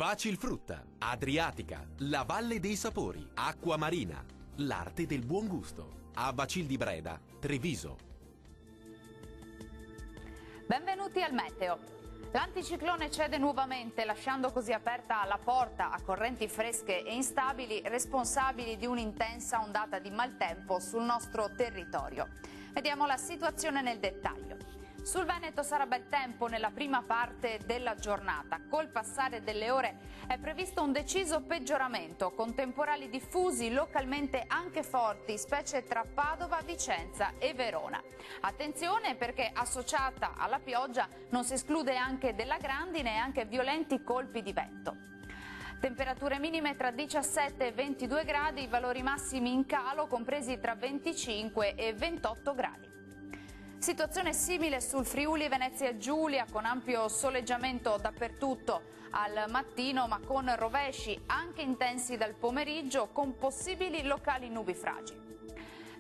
Facilfrutta, Adriatica, la Valle dei Sapori, Acqua Marina, l'arte del buon gusto. A Bacil di Breda, Treviso. Benvenuti al meteo. L'anticiclone cede nuovamente, lasciando così aperta la porta a correnti fresche e instabili responsabili di un'intensa ondata di maltempo sul nostro territorio. Vediamo la situazione nel dettaglio. Sul Veneto sarà bel tempo nella prima parte della giornata. Col passare delle ore è previsto un deciso peggioramento, con temporali diffusi, localmente anche forti, specie tra Padova, Vicenza e Verona. Attenzione perché associata alla pioggia non si esclude anche della grandine e anche violenti colpi di vento. Temperature minime tra 17 e 22 gradi, valori massimi in calo compresi tra 25 e 28 gradi. Situazione simile sul Friuli Venezia Giulia, con ampio soleggiamento dappertutto al mattino, ma con rovesci anche intensi dal pomeriggio, con possibili locali nubifragi.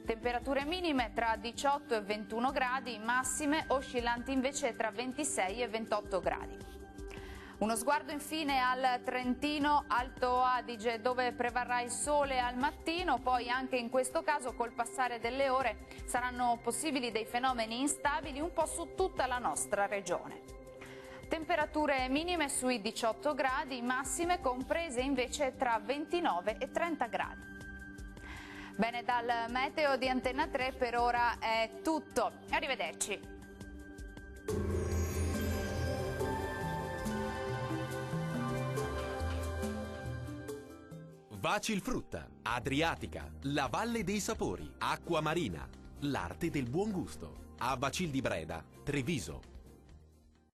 Temperature minime tra 18 e 21 gradi, massime oscillanti invece tra 26 e 28 gradi. Uno sguardo infine al Trentino Alto Adige, dove prevarrà il sole al mattino, poi anche in questo caso col passare delle ore saranno possibili dei fenomeni instabili un po' su tutta la nostra regione. Temperature minime sui 18 gradi, massime comprese invece tra 29 e 30 gradi. Bene, dal meteo di Antenna 3 per ora è tutto. Arrivederci. Facilfrutta, Adriatica, la Valle dei Sapori, Acqua Marina, l'arte del buon gusto. A Bacil di Breda, Treviso.